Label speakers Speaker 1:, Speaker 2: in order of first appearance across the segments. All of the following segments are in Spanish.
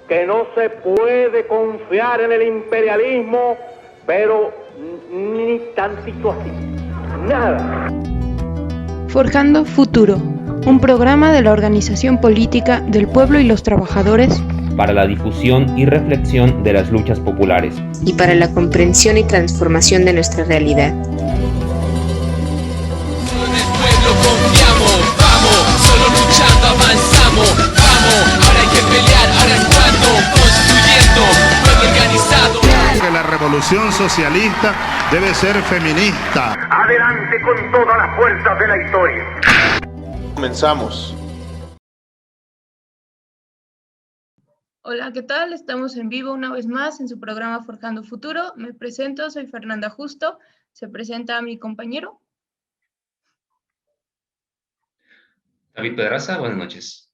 Speaker 1: que no se puede confiar en el imperialismo, pero ni tantito así, nada.
Speaker 2: Forjando Futuro, un programa de la Organización Política del Pueblo y los Trabajadores
Speaker 3: para la difusión y reflexión de las luchas populares
Speaker 4: y para la comprensión y transformación de nuestra realidad.
Speaker 5: Solo en el pueblo confiamos, vamos, solo luchando avanzamos, vamos, ahora hay que pelear, ahora es cuando, construyendo, pueblo organizado.
Speaker 6: Que la revolución socialista debe ser feminista.
Speaker 1: Adelante con todas las fuerzas de la historia.
Speaker 6: Comenzamos.
Speaker 2: Hola, ¿qué tal? Estamos en vivo una vez más en su programa Forjando Futuro. Me presento, soy Fernanda Justo. Se presenta mi compañero.
Speaker 3: David Pedraza, buenas noches.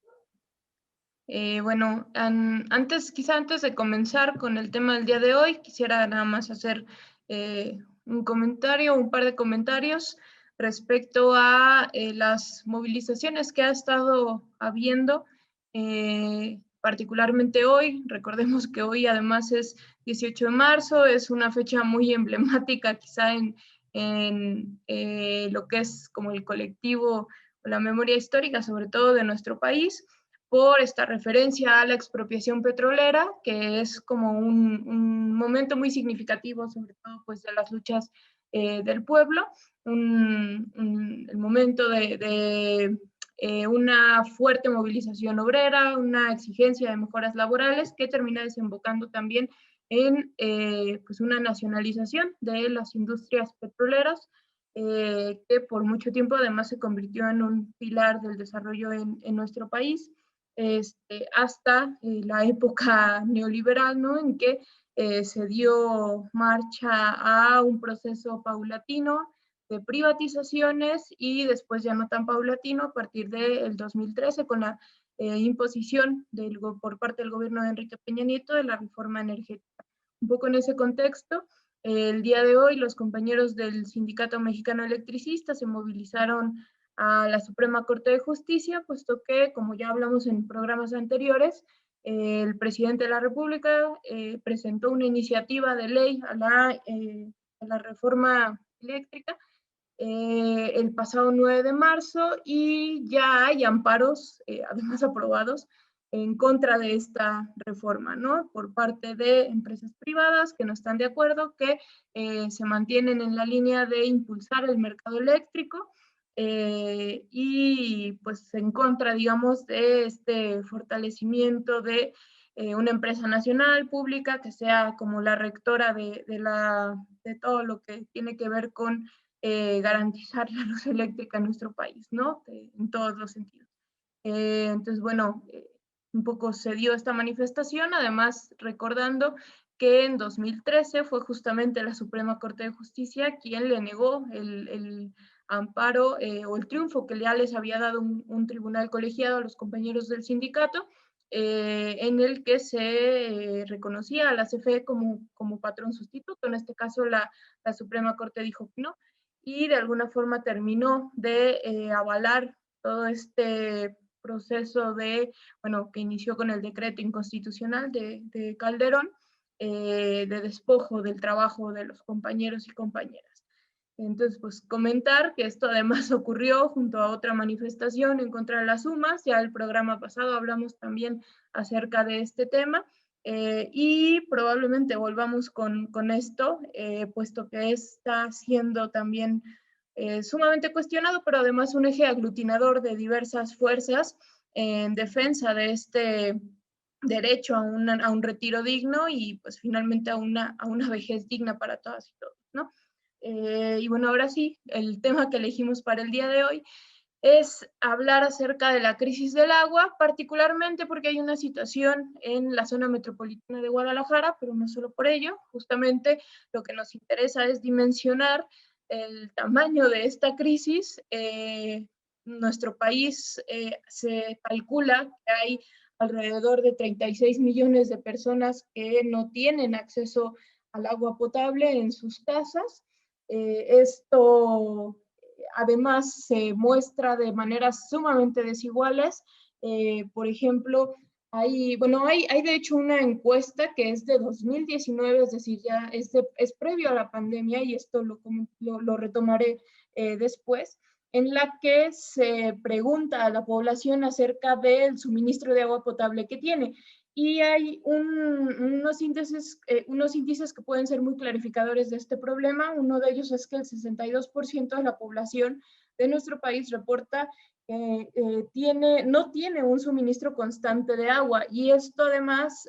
Speaker 2: Antes de comenzar con el tema del día de hoy, quisiera nada más hacer un par de comentarios respecto a las movilizaciones que ha estado habiendo, particularmente hoy. Recordemos que hoy además es 18 de marzo, es una fecha muy emblemática quizá en lo que es como el colectivo, la memoria histórica, sobre todo de nuestro país, por esta referencia a la expropiación petrolera, que es como un momento muy significativo, sobre todo pues, de las luchas del pueblo, el momento de una fuerte movilización obrera, una exigencia de mejoras laborales que termina desembocando también en pues una nacionalización de las industrias petroleras, que por mucho tiempo además se convirtió en un pilar del desarrollo en nuestro país, hasta la época neoliberal, ¿no? En que se dio marcha a un proceso paulatino de privatizaciones y después ya no tan paulatino a partir del 2013 con la imposición por parte del gobierno de Enrique Peña Nieto de la reforma energética. Un poco en ese contexto, el día de hoy los compañeros del Sindicato Mexicano Electricista se movilizaron a la Suprema Corte de Justicia, puesto que, como ya hablamos en programas anteriores, el presidente de la República presentó una iniciativa de ley a la reforma eléctrica el pasado 9 de marzo y ya hay amparos, además aprobados, en contra de esta reforma, ¿no? Por parte de empresas privadas que no están de acuerdo, que se mantienen en la línea de impulsar el mercado eléctrico y pues en contra, digamos, de este fortalecimiento de una empresa nacional, pública, que sea como la rectora de todo lo que tiene que ver con garantizar la luz eléctrica en nuestro país, ¿no? En todos los sentidos. Entonces, bueno, un poco se dio esta manifestación, además recordando que en 2013 fue justamente la Suprema Corte de Justicia quien le negó el amparo o el triunfo que ya les había dado un tribunal colegiado a los compañeros del sindicato, en el que se reconocía a la CFE como patrón sustituto. En este caso la Suprema Corte dijo que no, y de alguna forma terminó de avalar todo este proceso que inició con el decreto inconstitucional de Calderón, de despojo del trabajo de los compañeros y compañeras. Entonces, pues comentar que esto además ocurrió junto a otra manifestación en contra de las sumas. Ya el programa pasado hablamos también acerca de este tema, y probablemente volvamos con esto, puesto que está siendo también sumamente cuestionado, pero además un eje aglutinador de diversas fuerzas en defensa de este derecho a un retiro digno y pues finalmente a una vejez digna para todas y todos, ¿no? Y bueno, ahora sí, el tema que elegimos para el día de hoy es hablar acerca de la crisis del agua, particularmente porque hay una situación en la zona metropolitana de Guadalajara, pero no solo por ello. Justamente lo que nos interesa es dimensionar el tamaño de esta crisis. Nuestro país se calcula que hay alrededor de 36 millones de personas que no tienen acceso al agua potable en sus casas. Esto además se muestra de maneras sumamente desiguales. Por ejemplo, Hay de hecho una encuesta que es de 2019, es decir, ya es previo a la pandemia, y esto lo retomaré después, en la que se pregunta a la población acerca del suministro de agua potable que tiene. Y hay unos índices que pueden ser muy clarificadores de este problema. Uno de ellos es que el 62% de la población de nuestro país reporta no tiene un suministro constante de agua, y esto además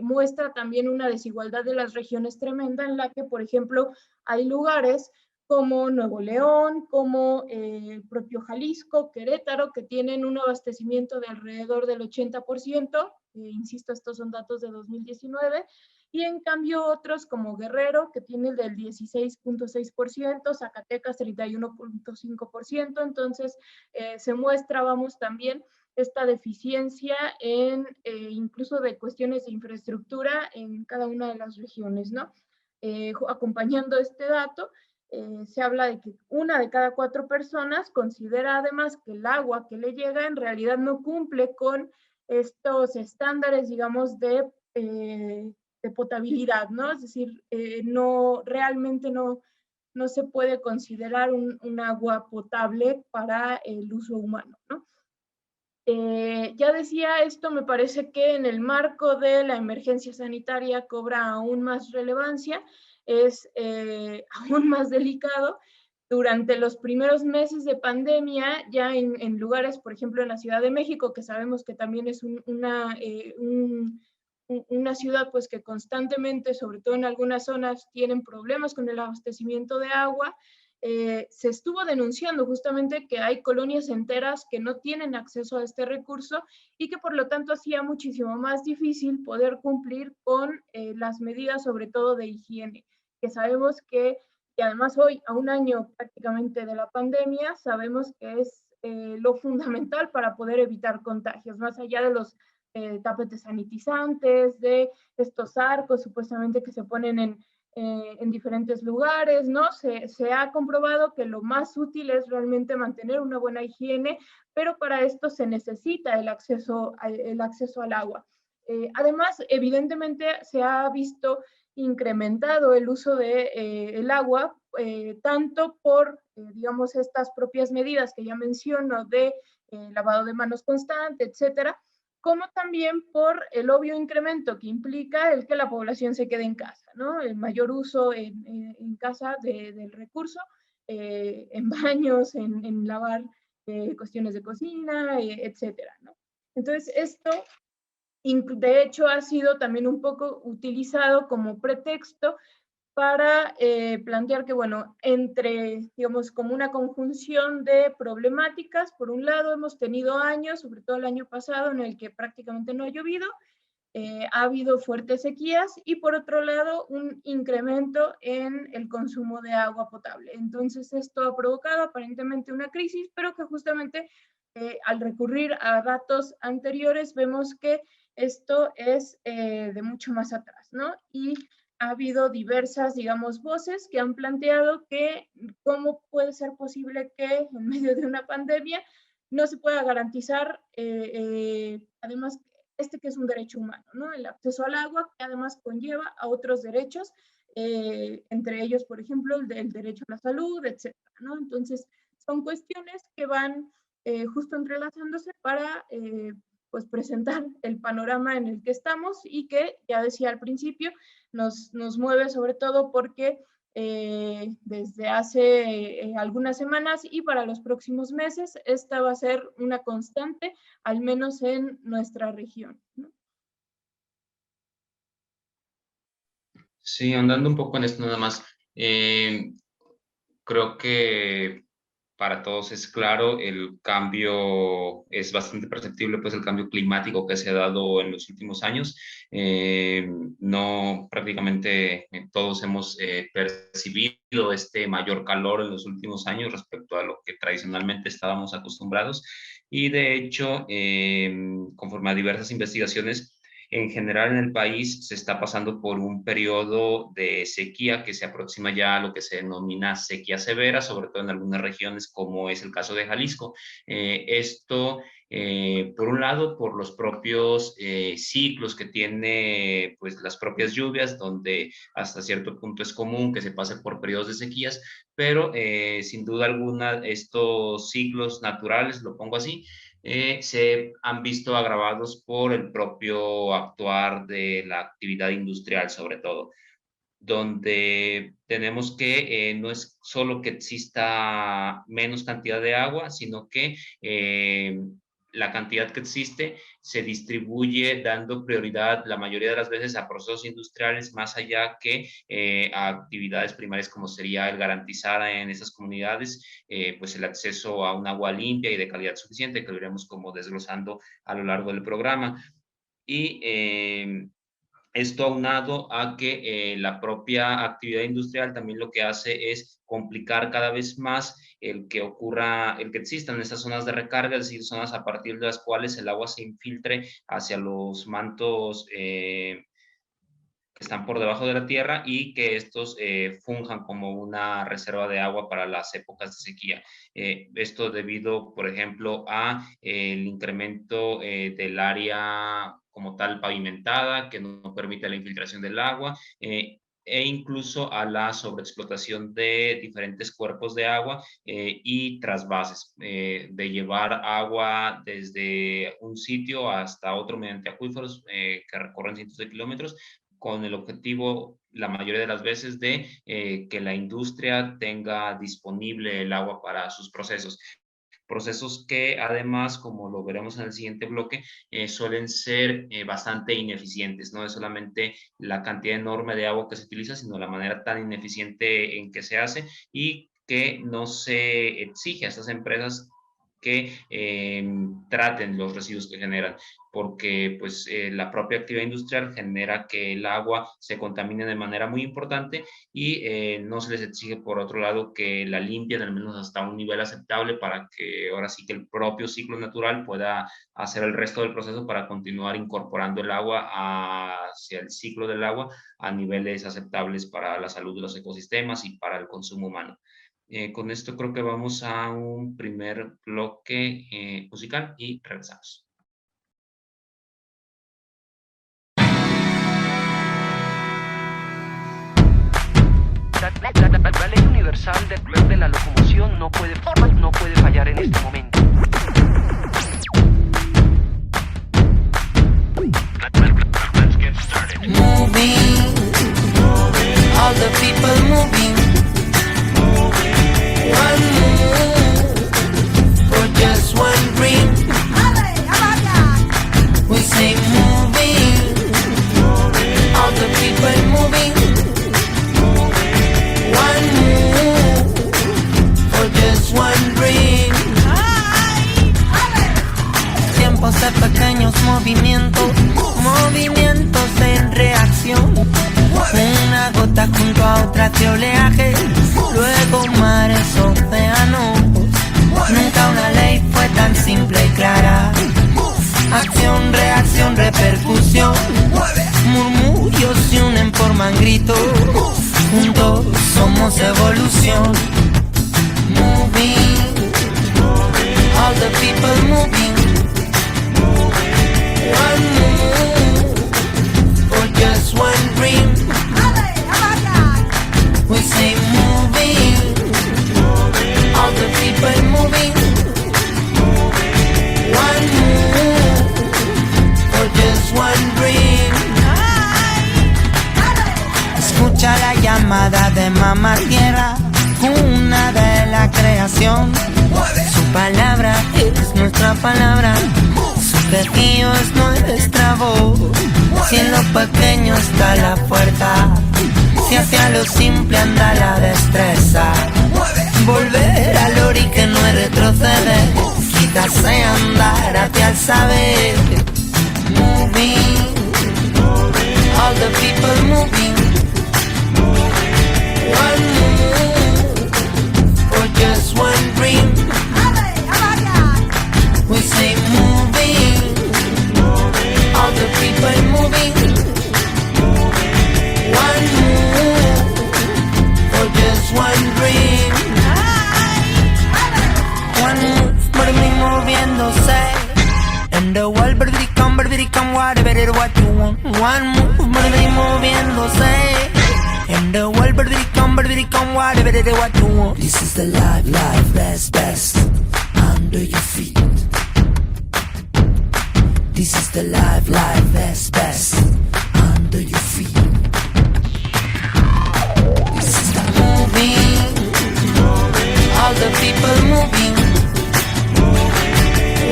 Speaker 2: muestra también una desigualdad de las regiones tremenda, en la que, por ejemplo, hay lugares como Nuevo León, como el propio Jalisco, Querétaro, que tienen un abastecimiento de alrededor del 80%, insisto, estos son datos de 2019, y en cambio otros como Guerrero, que tiene el del 16.6%, Zacatecas 31.5%, entonces se muestra, también esta deficiencia incluso de cuestiones de infraestructura en cada una de las regiones, ¿no? Acompañando este dato, se habla de que 1 de cada 4 personas considera además que el agua que le llega en realidad no cumple con estos estándares, digamos, de potabilidad, ¿no? Es decir, realmente no se puede considerar un agua potable para el uso humano, ¿no? Ya decía, esto me parece que en el marco de la emergencia sanitaria cobra aún más relevancia, es aún más delicado. Durante los primeros meses de pandemia, ya en lugares, por ejemplo, en la Ciudad de México, que sabemos que también es una ciudad pues que constantemente, sobre todo en algunas zonas, tienen problemas con el abastecimiento de agua, se estuvo denunciando justamente que hay colonias enteras que no tienen acceso a este recurso, y que por lo tanto hacía muchísimo más difícil poder cumplir con las medidas, sobre todo de higiene, que sabemos y además hoy, a un año prácticamente de la pandemia, sabemos que es lo fundamental para poder evitar contagios, más allá de los tapetes sanitizantes, de estos arcos supuestamente que se ponen en diferentes lugares, ¿no? Se ha comprobado que lo más útil es realmente mantener una buena higiene, pero para esto se necesita el acceso al agua. Además, evidentemente se ha visto incrementado el uso del agua, tanto por, digamos, estas propias medidas que ya menciono de lavado de manos constante, etcétera, como también por el obvio incremento que implica el que la población se quede en casa, ¿no? El mayor uso en casa del recurso, en baños, en lavar cuestiones de cocina, etcétera, ¿no? Entonces, esto de hecho ha sido también un poco utilizado como pretexto para plantear que, bueno, digamos, como una conjunción de problemáticas. Por un lado, hemos tenido años, sobre todo el año pasado, en el que prácticamente no ha llovido, ha habido fuertes sequías, y por otro lado, un incremento en el consumo de agua potable. Entonces, esto ha provocado aparentemente una crisis, pero que justamente al recurrir a datos anteriores, vemos que esto es de mucho más atrás, ¿no? Y ha habido diversas, digamos, voces que han planteado que cómo puede ser posible que en medio de una pandemia no se pueda garantizar, además, que es un derecho humano, ¿no? El acceso al agua, que además conlleva a otros derechos, entre ellos, por ejemplo, el derecho a la salud, etcétera, ¿no? Entonces, son cuestiones que van justo entrelazándose para pues presentar el panorama en el que estamos, y que, ya decía al principio, nos mueve sobre todo porque desde hace algunas semanas y para los próximos meses, esta va a ser una constante, al menos en nuestra región, ¿no?
Speaker 7: Sí, andando un poco en esto nada más, creo que para todos es claro, el cambio es bastante perceptible, pues el cambio climático que se ha dado en los últimos años. No, prácticamente todos hemos percibido este mayor calor en los últimos años respecto a lo que tradicionalmente estábamos acostumbrados. Y de hecho, conforme a diversas investigaciones, en general en el país se está pasando por un periodo de sequía que se aproxima ya a lo que se denomina sequía severa, sobre todo en algunas regiones como es el caso de Jalisco. Esto Por un lado, por los propios ciclos que tiene pues, las propias lluvias, donde hasta cierto punto es común que se pase por periodos de sequías, pero sin duda alguna estos ciclos naturales, lo pongo así, se han visto agravados por el propio actuar de la actividad industrial, sobre todo, donde tenemos que no es solo que exista menos cantidad de agua, sino que la cantidad que existe se distribuye dando prioridad la mayoría de las veces a procesos industriales más allá que a actividades primarias como sería el garantizar en esas comunidades pues el acceso a un agua limpia y de calidad suficiente, que lo iremos como desglosando a lo largo del programa. Y esto aunado a que la propia actividad industrial también lo que hace es complicar cada vez más el que existan estas zonas de recarga, es decir, zonas a partir de las cuales el agua se infiltre hacia los mantos que están por debajo de la tierra y que estos funjan como una reserva de agua para las épocas de sequía. Esto debido, por ejemplo, a el incremento del área como tal pavimentada, que no permite la infiltración del agua, e incluso a la sobreexplotación de diferentes cuerpos de agua y trasvases, de llevar agua desde un sitio hasta otro mediante acuíferos que recorren cientos de kilómetros, con el objetivo, la mayoría de las veces, de que la industria tenga disponible el agua para sus procesos. Procesos que además, como lo veremos en el siguiente bloque, suelen ser bastante ineficientes. No es solamente la cantidad enorme de agua que se utiliza, sino la manera tan ineficiente en que se hace y que no se exige a estas empresas que traten los residuos que generan, porque pues la propia actividad industrial genera que el agua se contamine de manera muy importante y no se les exige por otro lado que la limpien al menos hasta un nivel aceptable para que ahora sí que el propio ciclo natural pueda hacer el resto del proceso para continuar incorporando el agua hacia el ciclo del agua a niveles aceptables para la salud de los ecosistemas y para el consumo humano. Con esto creo que vamos a un primer bloque musical y regresamos.
Speaker 8: La ley universal de la locomoción no puede fallar en este momento.
Speaker 9: Moving, all the people moving. One move for just one dream. We say moving, all the people moving. One move for just one dream. Tiempos de pequeños movimientos, movimientos en reacción. Una gota junto a otra de oleaje, luego mares, océanos. Nunca una ley fue tan simple y clara. Acción, reacción, repercusión. Murmullos se unen, forman gritos. Juntos somos evolución. Moving, all the people moving. One move for just one dream. We say moving, all the people moving. One move for just one dream. Escucha la llamada de mamá tierra, cuna de la creación. Su palabra es nuestra palabra, su pedido es nuestra voz. Si en lo pequeño está la fuerza, si hacia lo simple anda la destreza. Volver al ori que no es retroceder, quitarse andar hacia el saber. Moving, all the people moving. One move for just one dream. We say moving, all the people moving. One move for just one dream. One move, moving, moviéndose. on one move, moving, moviéndose. In the world, come, whatever they what you want. This is the life, best, under your feet. This is the life, best, under your feet. This is the moving, all the people moving.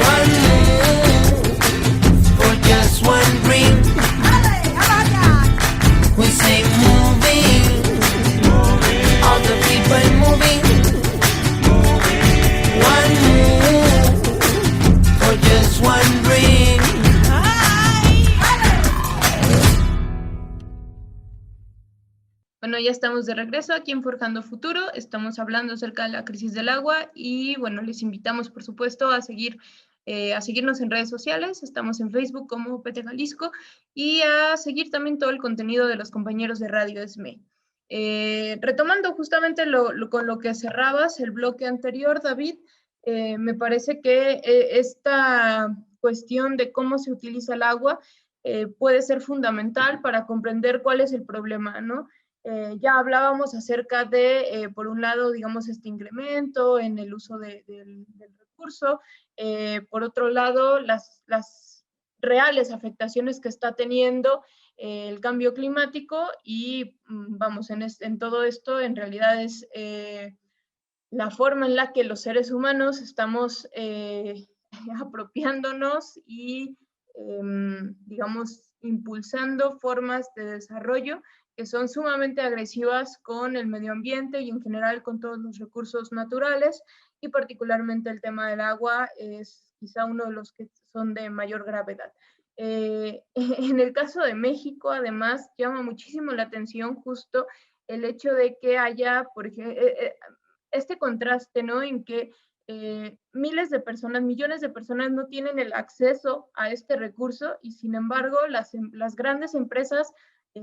Speaker 9: One move, for just one dream. We say moving, all the people moving. One move, for just one dream.
Speaker 2: Bueno, ya estamos de regreso aquí en Forjando Futuro. Estamos hablando acerca de la crisis del agua y bueno, les invitamos por supuesto a seguirnos en redes sociales. Estamos en Facebook como PT Jalisco y a seguir también todo el contenido de los compañeros de Radio ESME. Retomando justamente con lo que cerrabas el bloque anterior, David, me parece que esta cuestión de cómo se utiliza el agua puede ser fundamental para comprender cuál es el problema, ¿no? Ya hablábamos acerca de, por un lado, digamos, este incremento en el uso del recurso, por otro lado, las reales afectaciones que está teniendo el cambio climático y, vamos, en todo esto, en realidad es la forma en la que los seres humanos estamos apropiándonos y, digamos, impulsando formas de desarrollo que son sumamente agresivas con el medio ambiente y en general con todos los recursos naturales, y particularmente el tema del agua es quizá uno de los que son de mayor gravedad. En el caso de México, además, llama muchísimo la atención justo el hecho de que haya, por ejemplo, este contraste, ¿no? En que miles de personas, millones de personas no tienen el acceso a este recurso y sin embargo las grandes empresas,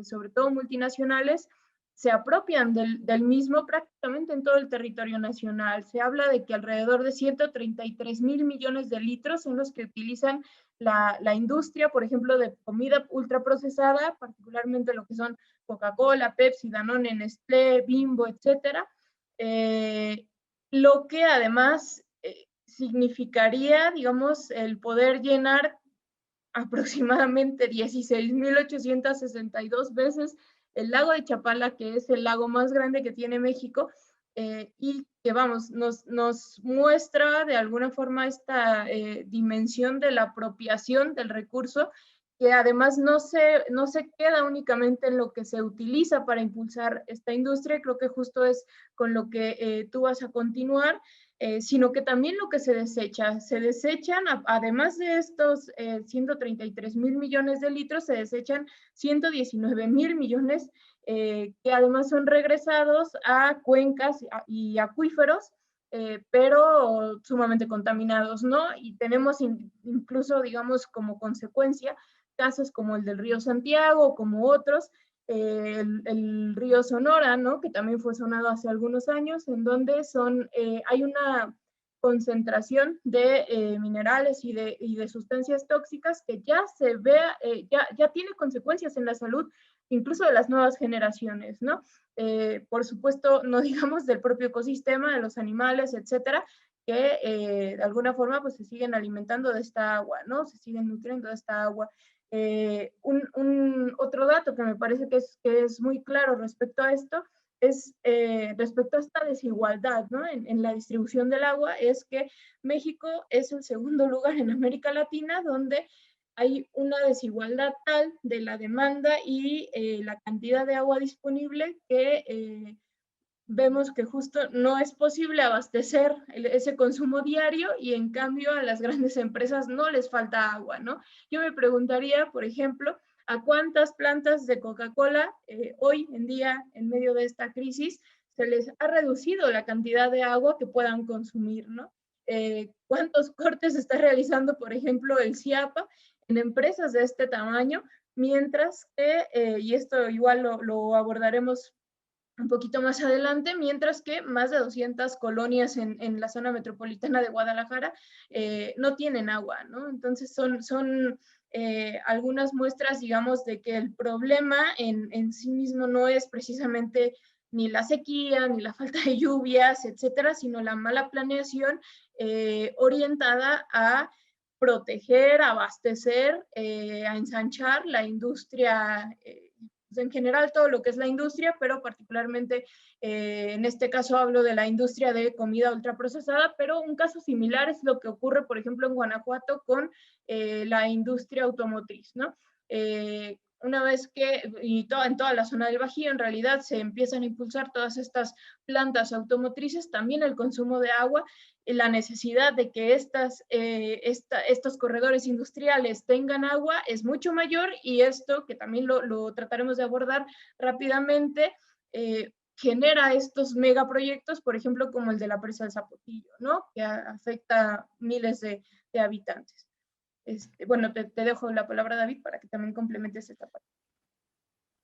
Speaker 2: sobre todo multinacionales, se apropian del mismo prácticamente en todo el territorio nacional. Se habla de que alrededor de 133,000 millones de litros son los que utilizan la industria, por ejemplo, de comida ultraprocesada, particularmente lo que son Coca-Cola, Pepsi, Danone, Nestlé, Bimbo, etcétera. Lo que además significaría, digamos, el poder llenar aproximadamente 16,862 veces el lago de Chapala, que es el lago más grande que tiene México, y que, vamos, nos muestra de alguna forma esta dimensión de la apropiación del recurso, que además no se queda únicamente en lo que se utiliza para impulsar esta industria, creo que justo es con lo que tú vas a continuar, sino que también lo que se desechan, además de estos 133,000 millones de litros, se desechan 119,000 millones que además son regresados a cuencas y acuíferos, pero sumamente contaminados, ¿no? Y tenemos incluso, digamos, como consecuencia, casos como el del río Santiago, como otros, el río Sonora, ¿no? Que también fue sonado hace algunos años, en donde hay una concentración de minerales y de sustancias tóxicas que ya se ve, ya tiene consecuencias en la salud, incluso de las nuevas generaciones, ¿no? Por supuesto, no digamos del propio ecosistema, de los animales, etcétera, que de alguna forma pues se siguen alimentando de esta agua, ¿no? Se siguen nutriendo de esta agua. Otro dato que me parece que es muy claro respecto a esto es respecto a esta desigualdad, ¿no? En la distribución del agua, es que México es el segundo lugar en América Latina donde hay una desigualdad tal de la demanda y la cantidad de agua disponible que vemos que justo no es posible abastecer ese consumo diario y en cambio a las grandes empresas no les falta agua, ¿no? Yo me preguntaría, por ejemplo, ¿a cuántas plantas de Coca-Cola hoy en día, en medio de esta crisis, se les ha reducido la cantidad de agua que puedan consumir, ¿no? ¿Cuántos cortes está realizando, por ejemplo, el CIAPA en empresas de este tamaño? Mientras que, y esto igual lo abordaremos un poquito más adelante, mientras que más de 200 colonias en la zona metropolitana de Guadalajara no tienen agua, ¿no? Entonces son algunas muestras, digamos, de que el problema en sí mismo no es precisamente ni la sequía, ni la falta de lluvias, etcétera, sino la mala planeación orientada a proteger, a abastecer, a ensanchar la industria, en general todo lo que es la industria, pero particularmente en este caso hablo de la industria de comida ultraprocesada, pero un caso similar es lo que ocurre, por ejemplo, en Guanajuato con la industria automotriz, ¿no? Una vez que, en toda la zona del Bajío, en realidad se empiezan a impulsar todas estas plantas automotrices, también el consumo de agua, la necesidad de que estos corredores industriales tengan agua es mucho mayor, y esto, que también lo trataremos de abordar rápidamente, genera estos megaproyectos, por ejemplo, como el de la presa del Zapotillo, ¿no? Que afecta a miles de habitantes. Bueno, te dejo la palabra, David, para que también complementes esta parte.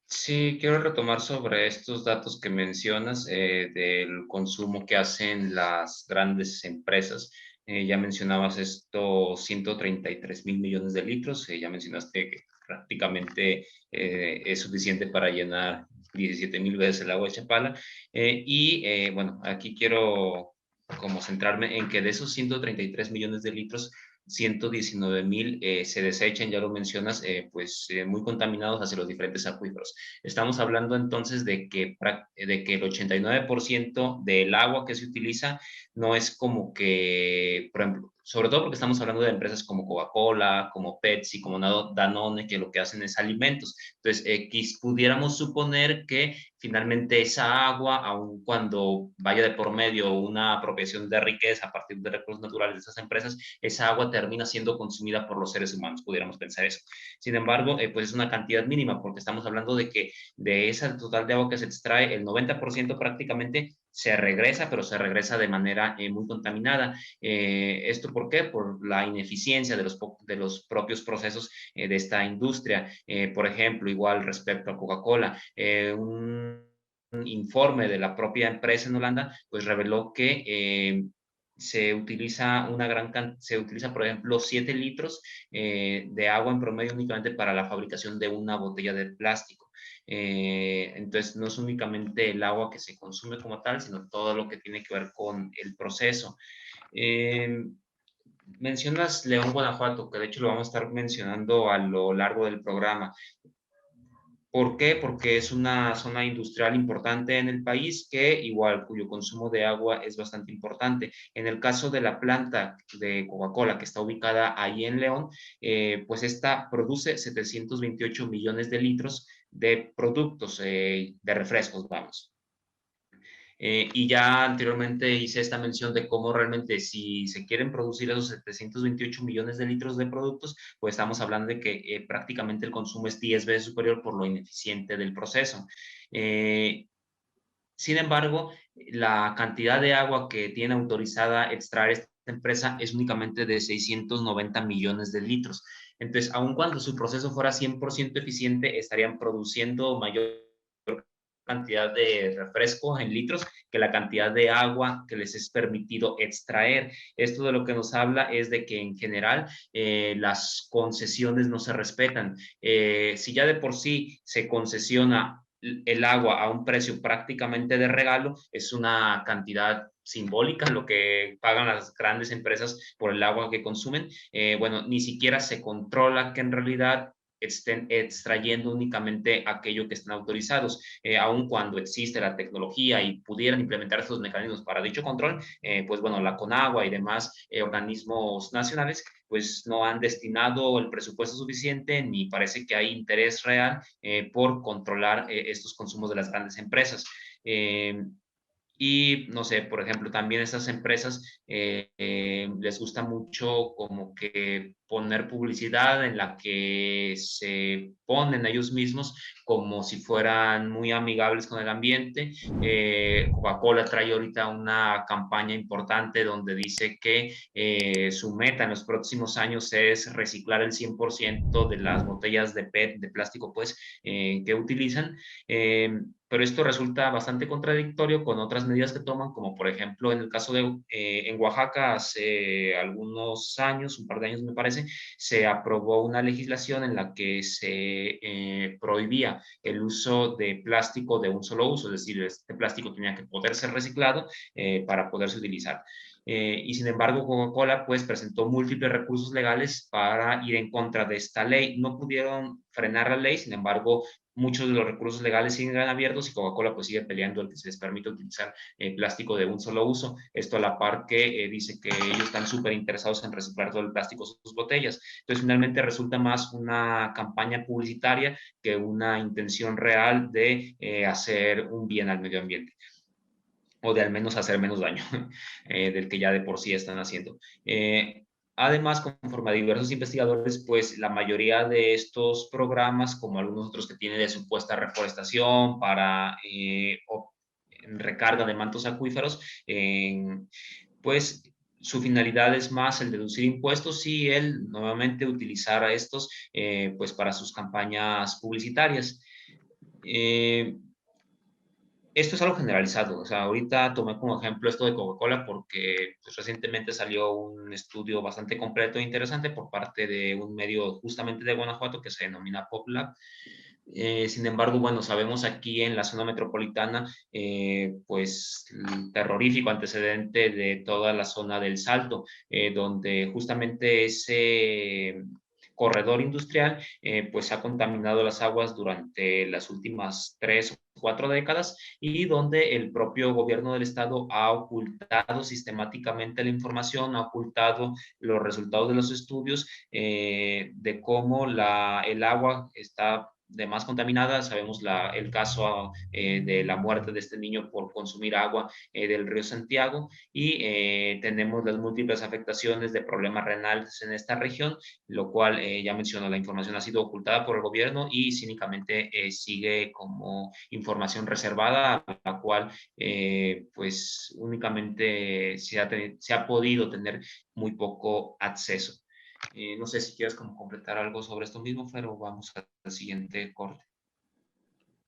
Speaker 7: Sí, quiero retomar sobre estos datos que mencionas del consumo que hacen las grandes empresas. Ya mencionabas estos 133,000 millones de litros, ya mencionaste que prácticamente es suficiente para llenar 17,000 veces el agua de Chapala. Bueno, aquí quiero como centrarme en que de esos 133 millones de litros, 119,000 se desechan, ya lo mencionas, muy contaminados hacia los diferentes acuíferos. Estamos hablando entonces de que el 89% del agua que se utiliza no es como que, por ejemplo, sobre todo porque estamos hablando de empresas como Coca-Cola, como Pepsi, como Danone, que lo que hacen es alimentos. Entonces, pudiéramos suponer que finalmente esa agua, aun cuando vaya de por medio una apropiación de riqueza a partir de recursos naturales de esas empresas, esa agua termina siendo consumida por los seres humanos, pudiéramos pensar eso. Sin embargo, pues es una cantidad mínima, porque estamos hablando de que de esa total de agua que se extrae, el 90% prácticamente se regresa, pero se regresa de manera muy contaminada. ¿Esto por qué? Por la ineficiencia de los propios procesos de esta industria. Por ejemplo, igual respecto a Coca-Cola, un informe de la propia empresa en Holanda, pues reveló que se utiliza por ejemplo, 7 litros de agua en promedio únicamente para la fabricación de una botella de plástico. Entonces, no es únicamente el agua que se consume como tal, sino todo lo que tiene que ver con el proceso. Mencionas León, Guanajuato, que de hecho lo vamos a estar mencionando a lo largo del programa. ¿Por qué? Porque es una zona industrial importante en el país cuyo consumo de agua es bastante importante. En el caso de la planta de Coca-Cola, que está ubicada ahí en León, pues esta produce 728 millones de litros de productos, de refrescos, vamos. Y ya anteriormente hice esta mención de cómo realmente si se quieren producir esos 728 millones de litros de productos, pues estamos hablando de que prácticamente el consumo es 10 veces superior por lo ineficiente del proceso. Sin embargo, la cantidad de agua que tiene autorizada extraer esta empresa es únicamente de 690 millones de litros. Entonces, aun cuando su proceso fuera 100% eficiente, estarían produciendo mayor cantidad de refresco en litros que la cantidad de agua que les es permitido extraer. Esto de lo que nos habla es de que en general las concesiones no se respetan. Si ya de por sí se concesiona el agua a un precio prácticamente de regalo, es una cantidad simbólica lo que pagan las grandes empresas por el agua que consumen. Bueno, ni siquiera se controla que en realidad estén extrayendo únicamente aquello que están autorizados, aun cuando existe la tecnología y pudieran implementar estos mecanismos para dicho control, pues bueno, la CONAGUA y demás organismos nacionales pues no han destinado el presupuesto suficiente ni parece que hay interés real por controlar estos consumos de las grandes empresas. Y no sé, por ejemplo, también estas empresas les gusta mucho como que poner publicidad en la que se ponen ellos mismos como si fueran muy amigables con el ambiente. Coca-Cola trae ahorita una campaña importante donde dice que su meta en los próximos años es reciclar el 100% de las botellas de PET, de plástico, pues, que utilizan. Pero esto resulta bastante contradictorio con otras medidas que toman, como por ejemplo en el caso de en Oaxaca hace algunos años, un par de años me parece, 2013 se aprobó una legislación en la que se prohibía el uso de plástico de un solo uso, es decir, este plástico tenía que poder ser reciclado para poderse utilizar. Y sin embargo, Coca-Cola pues presentó múltiples recursos legales para ir en contra de esta ley. No pudieron frenar la ley, sin embargo, muchos de los recursos legales siguen abiertos y Coca-Cola pues sigue peleando el que se les permita utilizar plástico de un solo uso. Esto a la par que dice que ellos están súper interesados en reciclar todo el plástico de sus botellas. Entonces finalmente resulta más una campaña publicitaria que una intención real de hacer un bien al medio ambiente, o de al menos hacer menos daño del que ya de por sí están haciendo. Además, conforme a diversos investigadores, pues la mayoría de estos programas, como algunos otros que tienen de supuesta reforestación para recarga de mantos acuíferos, pues su finalidad es más el deducir impuestos y el nuevamente utilizar a estos pues para sus campañas publicitarias. Esto es algo generalizado, o sea, ahorita tomé como ejemplo esto de Coca-Cola porque pues, recientemente salió un estudio bastante completo e interesante por parte de un medio justamente de Guanajuato que se denomina PopLab. Sin embargo, bueno, sabemos aquí en la zona metropolitana, pues, el terrorífico antecedente de toda la zona del Salto, donde justamente ese corredor industrial, pues ha contaminado las aguas durante las últimas 3 o 4 décadas y donde el propio gobierno del estado ha ocultado sistemáticamente la información, ha ocultado los resultados de los estudios de cómo el agua está de más contaminada. Sabemos el caso de la muerte de este niño por consumir agua del río Santiago y tenemos las múltiples afectaciones de problemas renales en esta región, lo cual ya menciono, la información ha sido ocultada por el gobierno y cínicamente sigue como información reservada a la cual pues únicamente se ha podido tener muy poco acceso. No sé si quieres como completar algo sobre esto mismo, pero vamos al siguiente corte.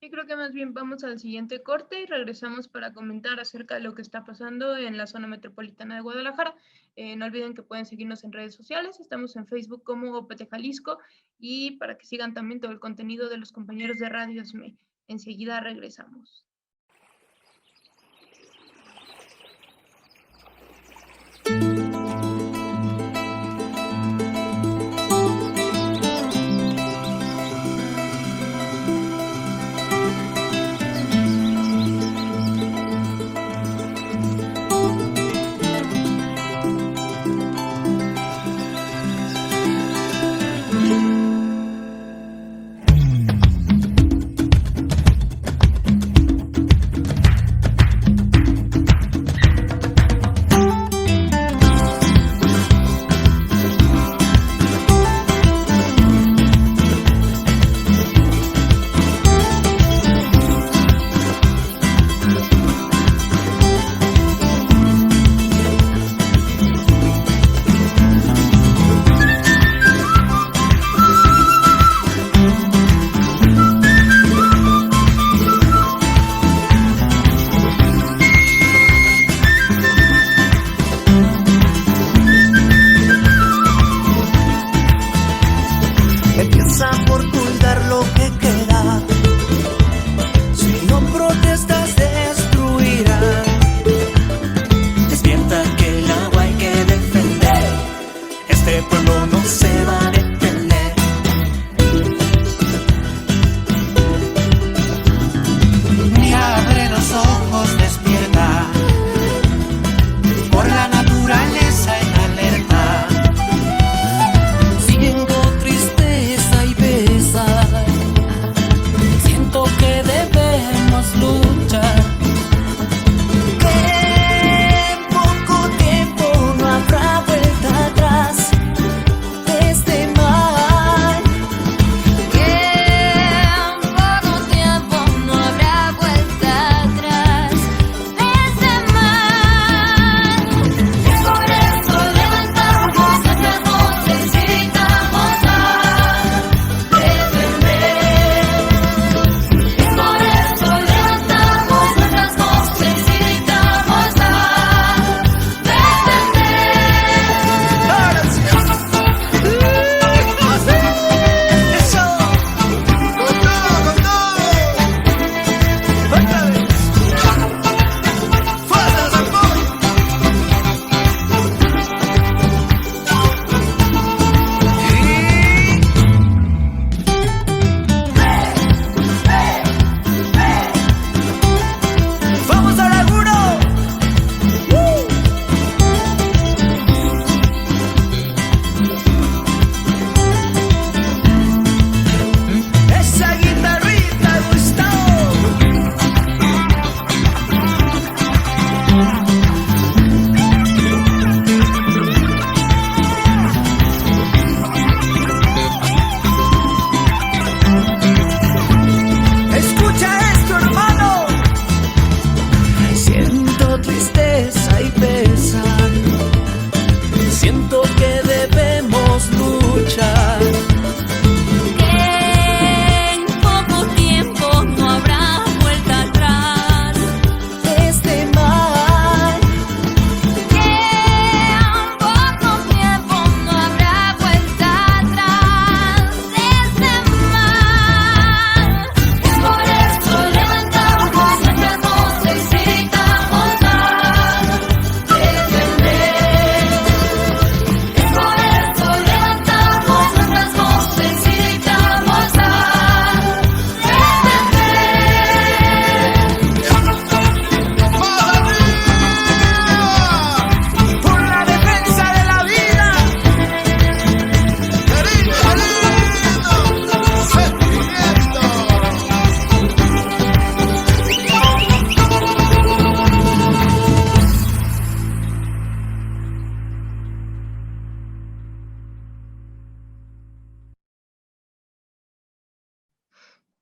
Speaker 2: Sí, creo que más bien vamos al siguiente corte y regresamos para comentar acerca de lo que está pasando en la zona metropolitana de Guadalajara. No olviden que pueden seguirnos en redes sociales, estamos en Facebook como OPT Jalisco y para que sigan también todo el contenido de los compañeros de Radio SME. Enseguida regresamos.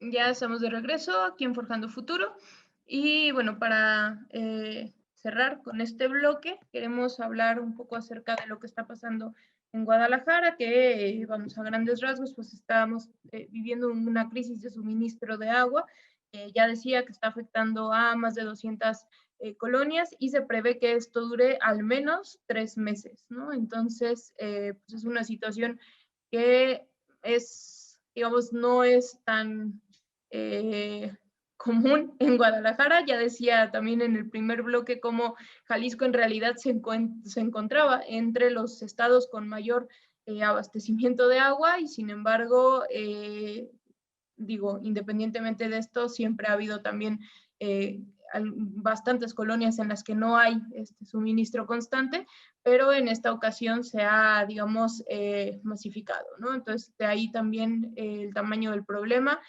Speaker 2: Ya estamos de regreso aquí en Forjando Futuro. Y bueno, para cerrar con este bloque, queremos hablar un poco acerca de lo que está pasando en Guadalajara, que vamos a grandes rasgos, pues estamos viviendo una crisis de suministro de agua. Ya decía que está afectando a más de 200 colonias y se prevé que esto dure al menos 3 meses, ¿no? Entonces, pues es una situación que es, digamos, no es tan común en Guadalajara. Ya decía también en el primer bloque cómo Jalisco en realidad se encontraba entre los estados con mayor abastecimiento de agua y sin embargo, digo, independientemente de esto, siempre ha habido también bastantes colonias en las que no hay suministro constante, pero en esta ocasión se ha, digamos, masificado, ¿no? Entonces, de ahí también el tamaño del problema,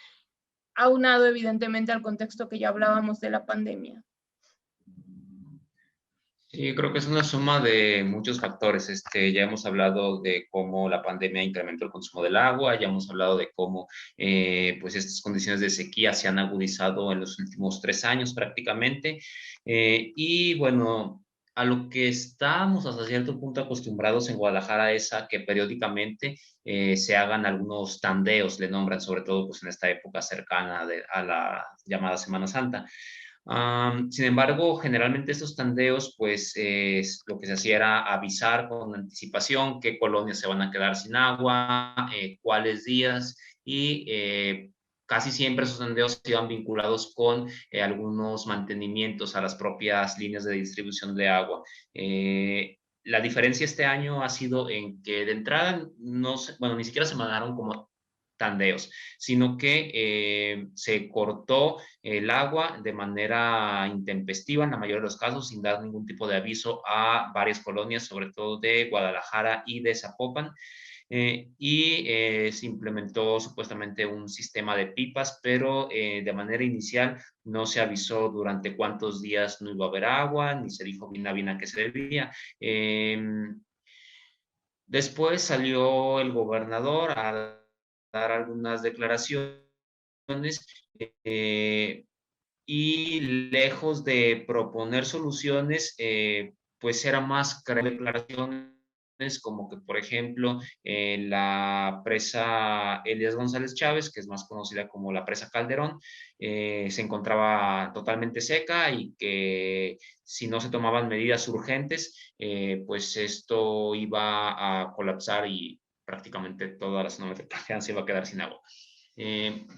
Speaker 2: aunado evidentemente al contexto que ya hablábamos de la pandemia.
Speaker 7: Sí, creo que es una suma de muchos factores. Ya hemos hablado de cómo la pandemia incrementó el consumo del agua, ya hemos hablado de cómo pues estas condiciones de sequía se han agudizado en los últimos 3 años prácticamente. Y bueno, a lo que estamos hasta cierto punto acostumbrados en Guadalajara es a que periódicamente se hagan algunos tandeos, le nombran, sobre todo pues en esta época cercana a la llamada Semana Santa. Sin embargo, generalmente estos tandeos, pues lo que se hacía era avisar con anticipación qué colonias se van a quedar sin agua, cuáles días, y casi siempre esos tandeos iban vinculados con algunos mantenimientos a las propias líneas de distribución de agua. La diferencia este año ha sido en que de entrada, no se, bueno, ni siquiera se mandaron como tandeos, sino que se cortó el agua de manera intempestiva en la mayoría de los casos, sin dar ningún tipo de aviso a varias colonias, sobre todo de Guadalajara y de Zapopan. Se implementó supuestamente un sistema de pipas, pero de manera inicial no se avisó durante cuántos días no iba a haber agua, ni se dijo bien a qué se debía. Después salió el gobernador a dar algunas declaraciones y lejos de proponer soluciones, pues era más crear declaraciones como que, por ejemplo, la presa Elías González Chávez, que es más conocida como la presa Calderón, se encontraba totalmente seca y que si no se tomaban medidas urgentes, pues esto iba a colapsar y prácticamente toda la zona metropolitana se iba a quedar sin agua.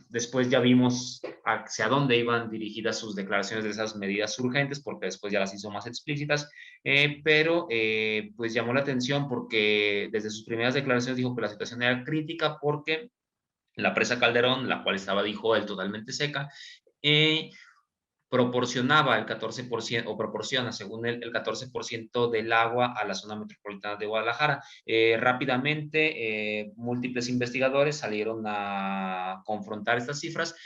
Speaker 7: Después ya vimos hacia dónde iban dirigidas sus declaraciones de esas medidas urgentes, porque después ya las hizo más explícitas, pero pues llamó la atención porque desde sus primeras declaraciones dijo que la situación era crítica porque la presa Calderón, la cual estaba, dijo él, totalmente seca, proporcionaba el 14% o proporciona, según él, el 14% del agua a la zona metropolitana de Guadalajara. Rápidamente, múltiples investigadores salieron a confrontar estas cifras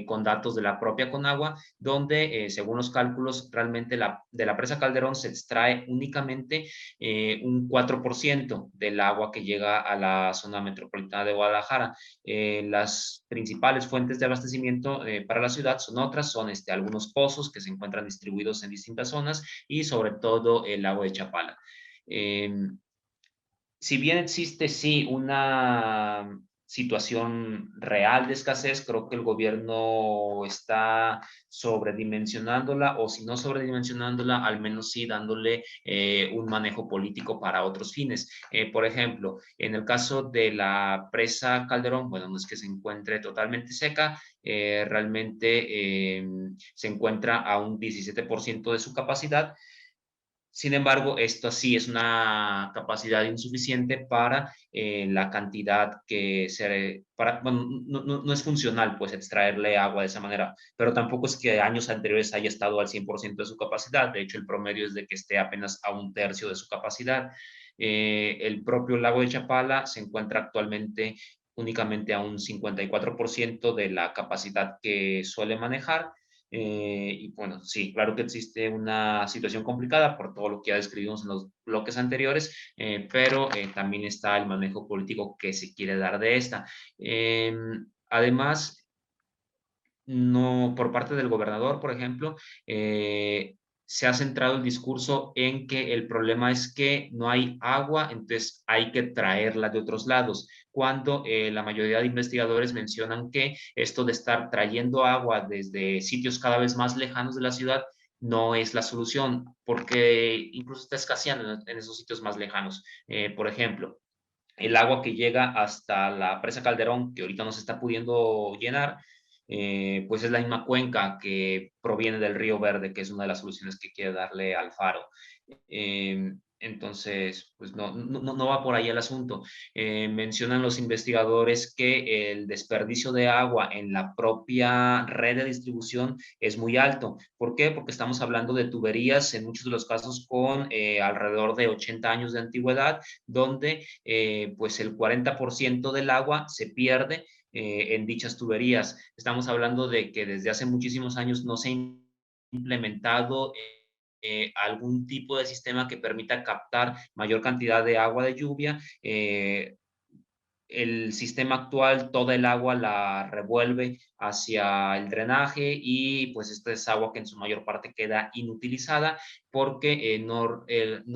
Speaker 7: con datos de la propia Conagua, donde, según los cálculos, realmente de la presa Calderón se extrae únicamente un 4% del agua que llega a la zona metropolitana de Guadalajara. Las principales fuentes de abastecimiento para la ciudad son otras, son algunos pozos que se encuentran distribuidos en distintas zonas y sobre todo el lago de Chapala. Si bien existe, sí, una situación real de escasez, creo que el gobierno está sobredimensionándola, o si no sobredimensionándola, al menos sí dándole un manejo político para otros fines. Por ejemplo, en el caso de la presa Calderón, bueno, no es que se encuentre totalmente seca, realmente se encuentra a un 17% de su capacidad. Sin embargo, esto sí es una capacidad insuficiente para la cantidad que bueno, no es funcional pues extraerle agua de esa manera, pero tampoco es que años anteriores haya estado al 100% de su capacidad. De hecho, el promedio es de que esté apenas a un tercio de su capacidad. El propio lago de Chapala se encuentra actualmente únicamente a un 54% de la capacidad que suele manejar. Y bueno, sí, claro que existe una situación complicada por todo lo que ya describimos en los bloques anteriores, pero también está el manejo político que se quiere dar de esta. Además, no, por parte del gobernador, por ejemplo, se ha centrado el discurso en que el problema es que no hay agua, entonces hay que traerla de otros lados, cuando la mayoría de investigadores mencionan que esto de estar trayendo agua desde sitios cada vez más lejanos de la ciudad no es la solución, porque incluso está escaseando en esos sitios más lejanos. Por ejemplo, el agua que llega hasta la presa Calderón, que ahorita no se está pudiendo llenar, pues es la misma cuenca que proviene del Río Verde, que es una de las soluciones que quiere darle al Faro. Entonces, pues no va por ahí el asunto. Mencionan los investigadores que el desperdicio de agua en la propia red de distribución es muy alto. ¿Por qué? Porque estamos hablando de tuberías, en muchos de los casos con alrededor de 80 años de antigüedad, donde pues el 40% del agua se pierde en dichas tuberías. Estamos hablando de que desde hace muchísimos años no se ha implementado algún tipo de sistema que permita captar mayor cantidad de agua de lluvia. El sistema actual, toda el agua la revuelve hacia el drenaje y pues esta es agua que en su mayor parte queda inutilizada porque no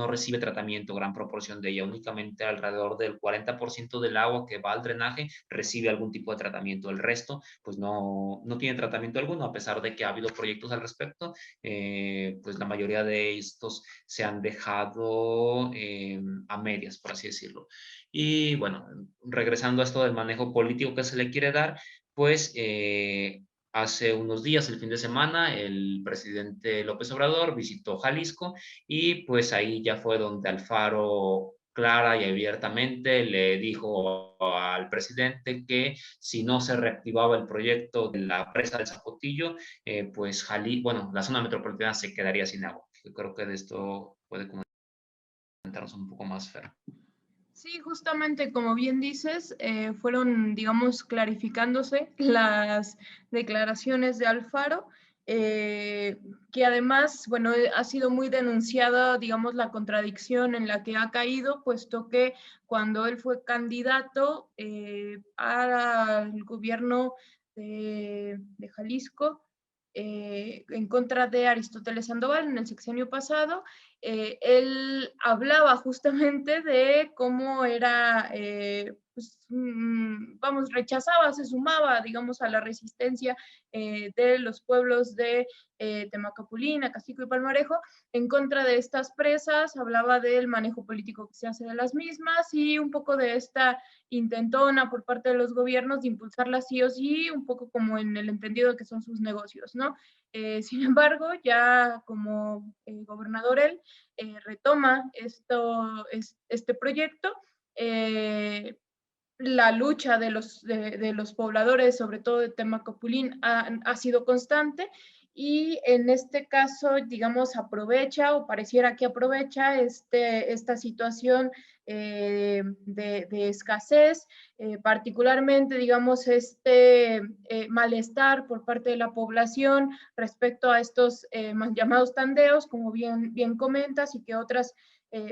Speaker 7: recibe tratamiento, gran proporción de ella, únicamente alrededor del 40% del agua que va al drenaje recibe algún tipo de tratamiento, el resto pues no tiene tratamiento alguno, a pesar de que ha habido proyectos al respecto, pues la mayoría de estos se han dejado a medias, por así decirlo. Y bueno, regresando a esto del manejo político que se le quiere dar, pues hace unos días, el fin de semana, el presidente López Obrador visitó Jalisco y pues ahí ya fue donde Alfaro clara y abiertamente le dijo al presidente que si no se reactivaba el proyecto de la presa del Zapotillo, pues la zona metropolitana se quedaría sin agua. Yo creo que de esto puede comentarnos un poco más, Fer.
Speaker 2: Sí, justamente como bien dices, fueron, digamos, clarificándose las declaraciones de Alfaro, que además, bueno, ha sido muy denunciada, digamos, la contradicción en la que ha caído, puesto que cuando él fue candidato al gobierno de Jalisco, en contra de Aristóteles Sandoval en el sexenio pasado, él hablaba justamente de cómo era, pues, vamos, rechazaba, se sumaba, digamos, a la resistencia de los pueblos de Temacapulín, Acacico y Palmarejo en contra de estas presas, hablaba del manejo político que se hace de las mismas y un poco de esta intentona por parte de los gobiernos de impulsarlas sí o sí, un poco como en el entendido de que son sus negocios, ¿no? Sin embargo, ya como gobernador él retoma este proyecto, la lucha de los pobladores, sobre todo de Temacapulín, ha sido constante y en este caso, digamos, aprovecha o pareciera que aprovecha esta situación de escasez, particularmente, digamos, malestar por parte de la población respecto a estos llamados tandeos, como bien comentas, y que otras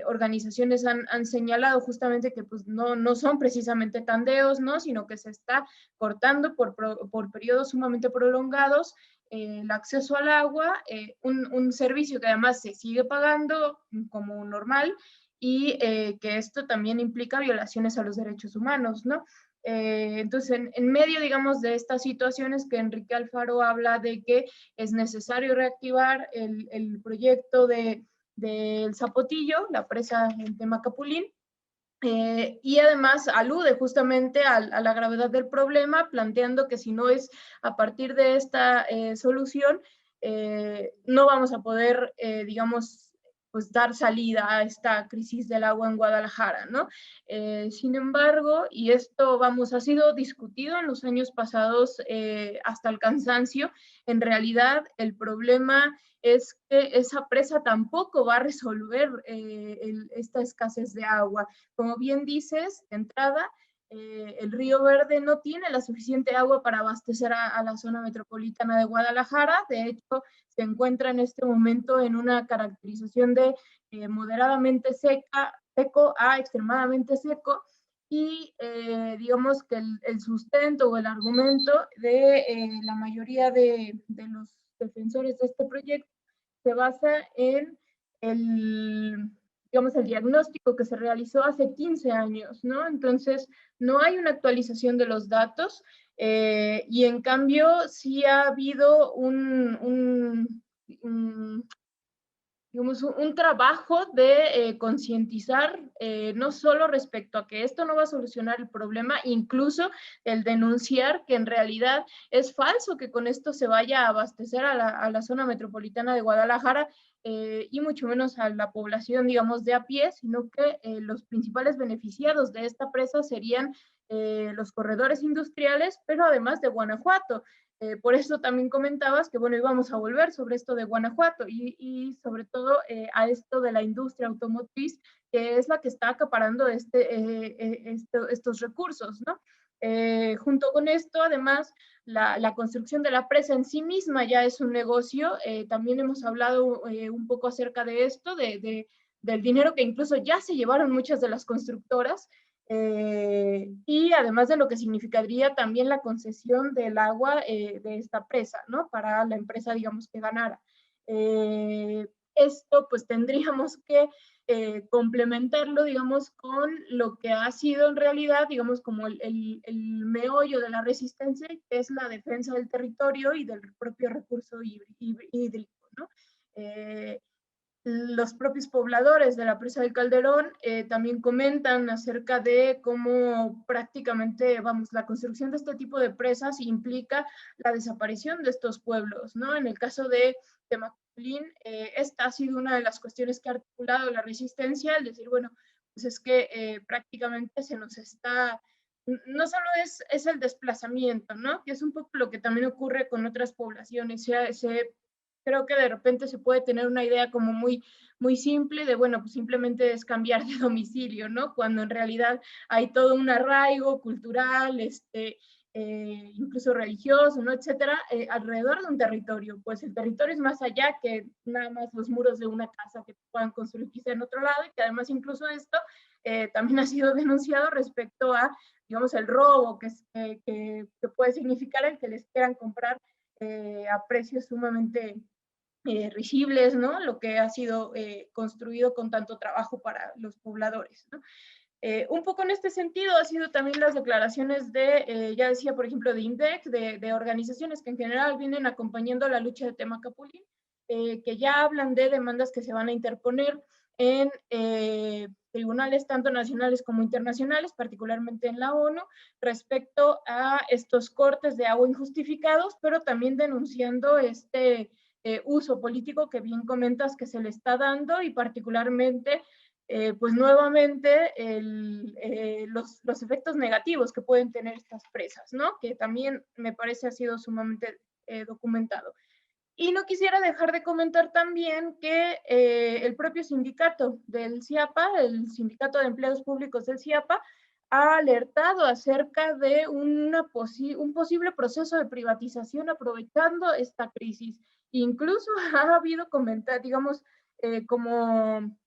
Speaker 2: organizaciones han señalado justamente que pues, no son precisamente tandeos, ¿no? Sino que se está cortando por periodos sumamente prolongados el acceso al agua, un servicio que además se sigue pagando como normal y que esto también implica violaciones a los derechos humanos, ¿no? Entonces, en medio, digamos, de estas situaciones que Enrique Alfaro habla de que es necesario reactivar el proyecto del Zapotillo, la presa en Temacapulín, y además alude justamente a la gravedad del problema, planteando que si no es a partir de esta solución, no vamos a poder, digamos, pues dar salida a esta crisis del agua en Guadalajara, ¿no? Sin embargo, y esto, vamos, ha sido discutido en los años pasados hasta el cansancio, en realidad el problema es que esa presa tampoco va a resolver esta escasez de agua. Como bien dices, de entrada, el Río Verde no tiene la suficiente agua para abastecer a la zona metropolitana de Guadalajara. De hecho, se encuentra en este momento en una caracterización de moderadamente seco a extremadamente seco. y digamos que el sustento o el argumento de la mayoría de los defensores de este proyecto se basa en digamos, el diagnóstico que se realizó hace 15 años, ¿no? Entonces, no hay una actualización de los datos y en cambio sí ha habido digamos, un trabajo de concientizar, no solo respecto a que esto no va a solucionar el problema, incluso el denunciar que en realidad es falso que con esto se vaya a abastecer a la zona metropolitana de Guadalajara y mucho menos a la población, digamos, de a pie, sino que los principales beneficiados de esta presa serían los corredores industriales, pero además de Guanajuato. Por eso también comentabas que, bueno, íbamos a volver sobre esto de Guanajuato y sobre todo a esto de la industria automotriz, que es la que está acaparando estos recursos, ¿no? Junto con esto, además, la construcción de la presa en sí misma ya es un negocio. También hemos hablado un poco acerca de esto, del dinero que incluso ya se llevaron muchas de las constructoras, y además de lo que significaría también la concesión del agua de esta presa, ¿no? Para la empresa, digamos, que ganara. Esto pues tendríamos que complementarlo, digamos, con lo que ha sido en realidad, digamos, como el meollo de la resistencia, que es la defensa del territorio y del propio recurso hídrico, ¿no? Los propios pobladores de la presa del Calderón también comentan acerca de cómo prácticamente, vamos, la construcción de este tipo de presas implica la desaparición de estos pueblos, ¿no? En el caso de Temaculín, esta ha sido una de las cuestiones que ha articulado la resistencia, el decir, bueno, pues es que prácticamente se nos está, no solo es el desplazamiento, ¿no? Que es un poco lo que también ocurre con otras poblaciones, creo que de repente se puede tener una idea como muy, muy simple de, bueno, pues simplemente es cambiar de domicilio, ¿no? Cuando en realidad hay todo un arraigo cultural, incluso religioso, ¿no? Etcétera, alrededor de un territorio. Pues el territorio es más allá que nada más los muros de una casa que puedan construir quizá en otro lado, y que además incluso esto también ha sido denunciado respecto a, digamos, el robo que puede significar el que les quieran comprar a precios sumamente risibles, ¿no? Lo que ha sido construido con tanto trabajo para los pobladores, ¿no? Un poco en este sentido ha sido también las declaraciones de, ya decía, por ejemplo, de INDEC, de organizaciones que en general vienen acompañando la lucha de Temacapulín, que ya hablan de demandas que se van a interponer en tribunales tanto nacionales como internacionales, particularmente en la ONU, respecto a estos cortes de agua injustificados, pero también denunciando uso político que bien comentas que se le está dando y particularmente, pues nuevamente, los efectos negativos que pueden tener estas presas, ¿no? Que también me parece ha sido sumamente documentado. Y no quisiera dejar de comentar también que el propio sindicato del CIAPA, el Sindicato de Empleados Públicos del CIAPA, ha alertado acerca de un posible proceso de privatización aprovechando esta crisis. Incluso ha habido comentarios, digamos, como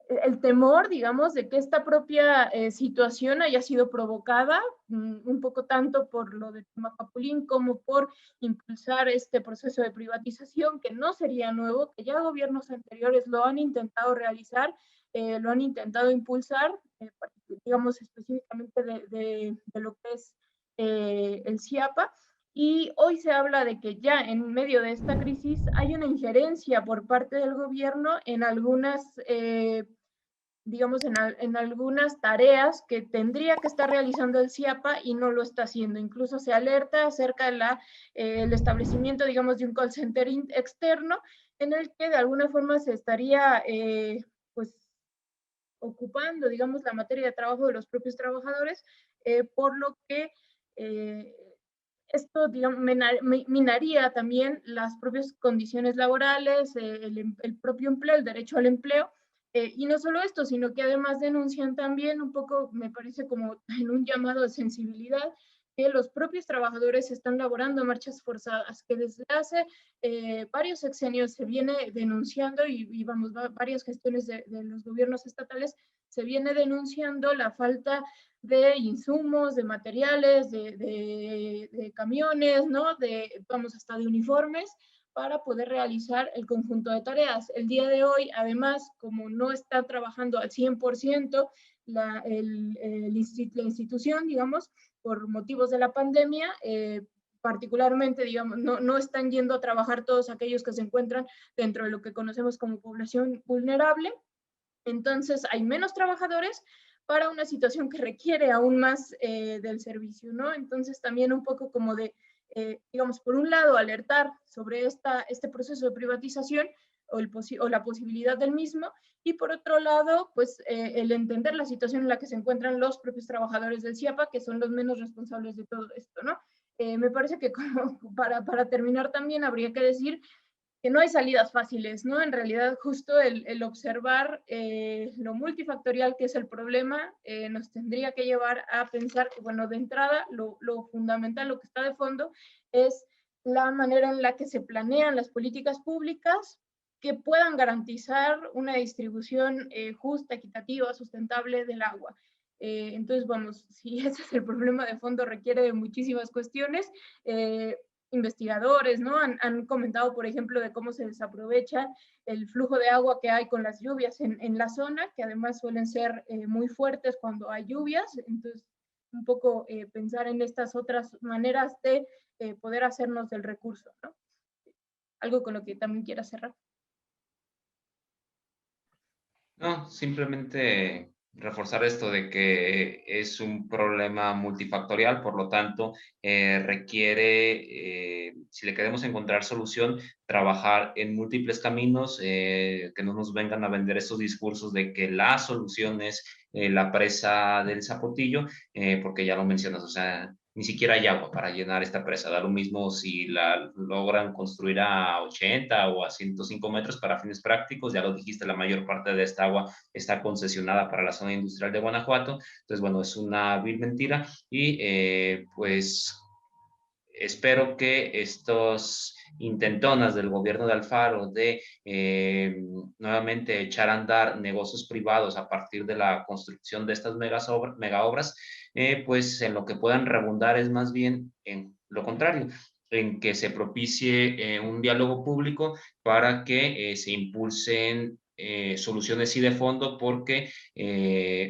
Speaker 2: el temor, digamos, de que esta propia situación haya sido provocada un poco tanto por lo de Temacapulín como por impulsar este proceso de privatización que no sería nuevo, que ya gobiernos anteriores lo han intentado realizar, lo han intentado impulsar, digamos específicamente de lo que es el CIAPA. Y hoy se habla de que ya en medio de esta crisis hay una injerencia por parte del gobierno en algunas, digamos, en algunas tareas que tendría que estar realizando el CIAPA y no lo está haciendo. Incluso se alerta acerca de el establecimiento, digamos, de un call center externo en el que de alguna forma se estaría, pues, ocupando, digamos, la materia de trabajo de los propios trabajadores, por lo que esto, digamos, minaría también las propias condiciones laborales, el propio empleo, el derecho al empleo, y no solo esto, sino que además denuncian también un poco, me parece como en un llamado de sensibilidad, que los propios trabajadores están laborando marchas forzadas, que desde hace varios sexenios se viene denunciando y vamos, varias gestiones de los gobiernos estatales se viene denunciando la falta de insumos, de materiales, de camiones, ¿no? Vamos hasta de uniformes, para poder realizar el conjunto de tareas. El día de hoy, además, como no está trabajando al 100% la institución, digamos, por motivos de la pandemia, particularmente, digamos, no están yendo a trabajar todos aquellos que se encuentran dentro de lo que conocemos como población vulnerable. Entonces, hay menos trabajadores para una situación que requiere aún más del servicio, ¿no? Entonces, también un poco como de, digamos, por un lado, alertar sobre este proceso de privatización o la posibilidad del mismo, y por otro lado, pues, el entender la situación en la que se encuentran los propios trabajadores del CIAPA, que son los menos responsables de todo esto, ¿no? Me parece que como para terminar también habría que decir que no hay salidas fáciles, ¿no? En realidad, justo el observar lo multifactorial que es el problema nos tendría que llevar a pensar que, bueno, de entrada, lo fundamental, lo que está de fondo, es la manera en la que se planean las políticas públicas que puedan garantizar una distribución justa, equitativa, sustentable del agua. Entonces, vamos, si ese es el problema de fondo, requiere de muchísimas cuestiones. Investigadores, ¿no? Han comentado, por ejemplo, de cómo se desaprovecha el flujo de agua que hay con las lluvias en la zona, que además suelen ser muy fuertes cuando hay lluvias. Entonces, un poco pensar en estas otras maneras de poder hacernos del recurso, ¿no? Algo con lo que también quiera cerrar.
Speaker 7: No, simplemente reforzar esto de que es un problema multifactorial, por lo tanto, requiere, si le queremos encontrar solución, trabajar en múltiples caminos, que no nos vengan a vender estos discursos de que la solución es la presa del Zapotillo, porque ya lo mencionas, o sea, ni siquiera hay agua para llenar esta presa. Da lo mismo si la logran construir a 80 o a 105 metros para fines prácticos. Ya lo dijiste, la mayor parte de esta agua está concesionada para la zona industrial de Guanajuato. Entonces, bueno, es una vil mentira. Y pues espero que estos intentonas del gobierno de Alfaro de nuevamente echar a andar negocios privados a partir de la construcción de estas mega obras, pues en lo que puedan redundar es más bien en lo contrario, en que se propicie un diálogo público para que se impulsen soluciones sí de fondo, porque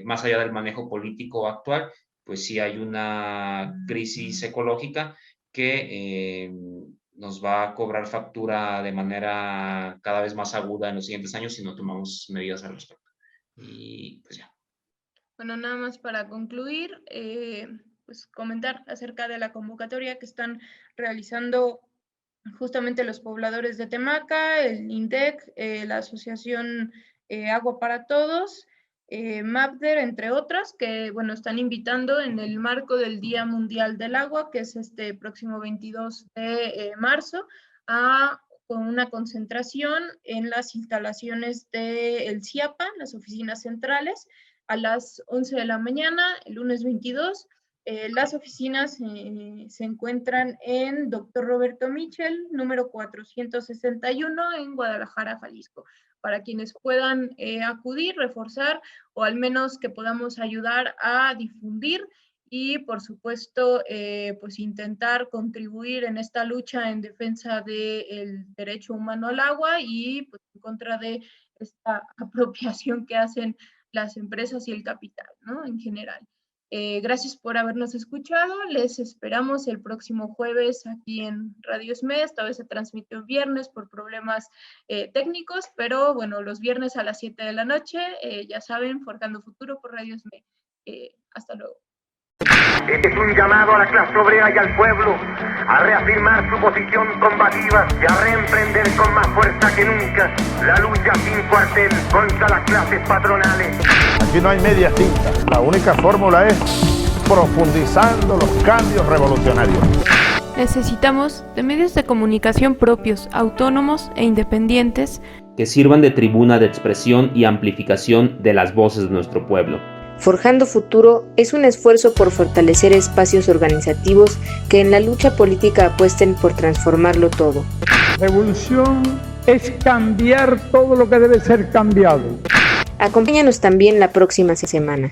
Speaker 7: más allá del manejo político actual, pues sí hay una crisis ecológica que nos va a cobrar factura de manera cada vez más aguda en los siguientes años si no tomamos medidas al respecto. Y pues ya.
Speaker 2: Bueno, nada más para concluir, pues comentar acerca de la convocatoria que están realizando justamente los pobladores de Temaca, el INDEC, la Asociación Agua para Todos, MAPDER, entre otras, que bueno, están invitando en el marco del Día Mundial del Agua, que es este próximo 22 de marzo, con una concentración en las instalaciones del CIAPA, las oficinas centrales, a las 11 de la mañana, el lunes 22. Las oficinas se encuentran en Dr. Roberto Michel, número 461, en Guadalajara, Jalisco. Para quienes puedan acudir, reforzar, o al menos que podamos ayudar a difundir y, por supuesto, pues intentar contribuir en esta lucha en defensa del derecho humano al agua y pues, en contra de esta apropiación que hacen las empresas y el capital, ¿no? En general. Gracias por habernos escuchado. Les esperamos el próximo jueves aquí en Radio SME. Esta vez se transmitió viernes por problemas técnicos, pero bueno, los viernes a las 7 de la noche, ya saben, Forjando Futuro por Radio SME. Hasta luego.
Speaker 1: Este es un llamado a la clase obrera y al pueblo a reafirmar su posición combativa y a reemprender con más fuerza que nunca la lucha sin cuartel contra las clases patronales.
Speaker 6: Aquí no hay medias tintas. La única fórmula es profundizando los cambios revolucionarios.
Speaker 10: Necesitamos de medios de comunicación propios, autónomos e independientes
Speaker 3: que sirvan de tribuna de expresión y amplificación de las voces de nuestro pueblo.
Speaker 4: Forjando Futuro es un esfuerzo por fortalecer espacios organizativos que en la lucha política apuesten por transformarlo todo.
Speaker 11: Revolución es cambiar todo lo que debe ser cambiado.
Speaker 4: Acompáñanos también la próxima semana.